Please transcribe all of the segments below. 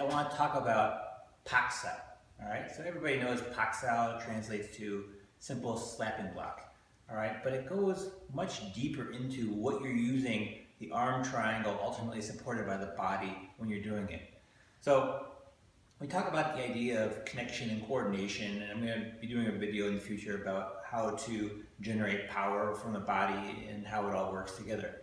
want to talk about Pak Sao. All right, so everybody knows Pak Sao translates to simple slapping block. All right, but it goes much deeper into what you're using the arm triangle, ultimately supported by the body, when you're doing it. So we talk about the idea of connection and coordination, and I'm going to be doing a video in the future about how to generate power from the body and how it all works together.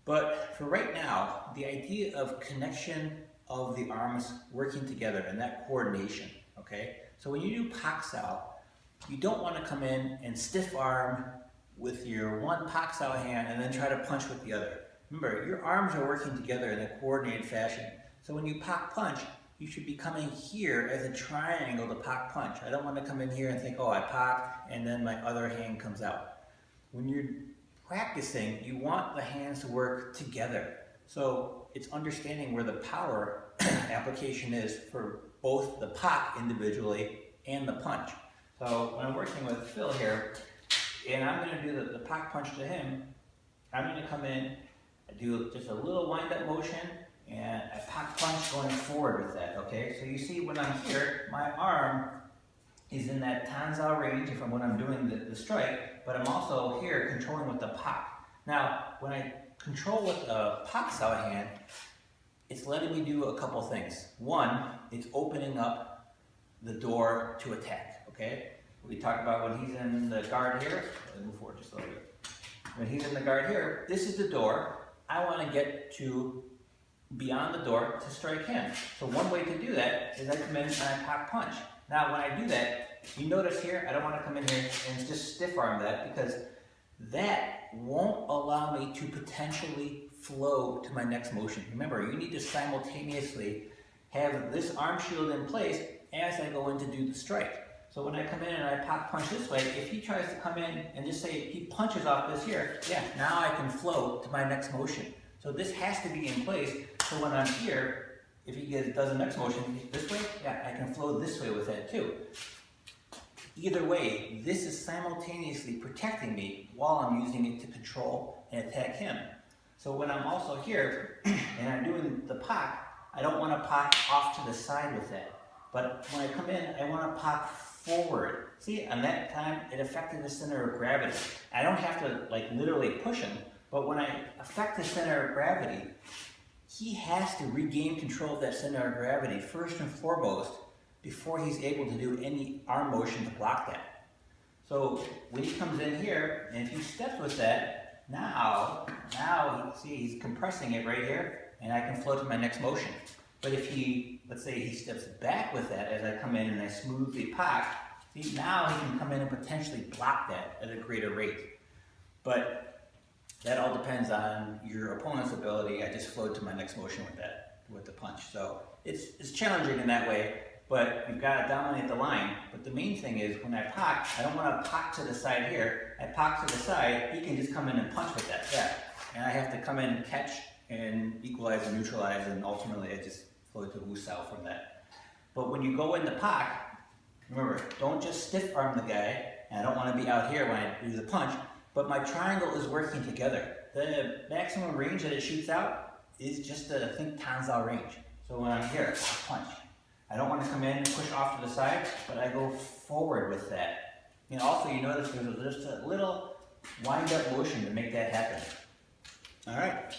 But for right now, the idea of connection of the arms working together and that coordination, okay? So when you do Pak Sao, you don't want to come in and stiff arm with your one Pak Sao hand and then try to punch with the other. Remember, your arms are working together in a coordinated fashion. So when you Pak punch, you should be coming here as a triangle to Pak punch. I don't want to come in here and think, oh, I Pak, and then my other hand comes out. When you're practicing, you want the hands to work together. So it's understanding where the power application is for both the Pak individually and the punch. So when I'm working with Phil here, and I'm going to do the Pak punch to him, I'm going to come in, I do just a little wind-up motion, and I Pak punch going forward with that, okay? So you see when I'm here, my arm is in that Tan Sao range when I'm doing the strike, but I'm also here controlling with the Pak. Now, when I control with a Pak Sao hand, it's letting me do a couple things. One, it's opening up the door to attack, okay? We talk about when he's in the guard here. Let me move forward just a little bit. When he's in the guard here, this is the door. I want to get to beyond the door to strike him. So one way to do that is I come in and I Pak punch. Now when I do that, you notice here, I don't want to come in here and just stiff arm that, because that won't allow me to potentially flow to my next motion. Remember, you need to simultaneously have this arm shield in place as I go in to do the strike. So when I come in and I Pak punch this way, if he tries to come in and just say he punches off this here, yeah, now I can flow to my next motion. So this has to be in place, so when I'm here, if he does the next motion this way, yeah, I can flow this way with that too. Either way, this is simultaneously protecting me while I'm using it to control and attack him. So when I'm also here and I'm doing the Pak, I don't want to Pak off to the side with that. But when I come in, I want to Pak forward. See, on that time, it affected the center of gravity. I don't have to like literally push him, but when I affect the center of gravity, he has to regain control of that center of gravity first and foremost before he's able to do any arm motion to block that. So when he comes in here, and if he steps with that, now see, he's compressing it right here, and I can flow to my next motion. But if he, let's say he steps back with that as I come in and I smoothly Pak, see, now he can come in and potentially block that at a greater rate. But that all depends on your opponent's ability. I just flowed to my next motion with the punch. So it's challenging in that way, but you've got to dominate the line. But the main thing is when I Pak, I don't want to Pak to the side here. I Pak to the side, he can just come in and punch with that. Yeah. And I have to come in and catch and equalize and neutralize, and ultimately I just flow to Wu Sao from that. But when you go into Pak, remember, don't just stiff arm the guy, and I don't want to be out here when I do the punch, but my triangle is working together. The maximum range that it shoots out is just a, think, Tan Sao range. So when I'm here, I punch. I don't want to come in and push off to the side, but I go forward with that. And also you notice there's just a little wind-up motion to make that happen. All right.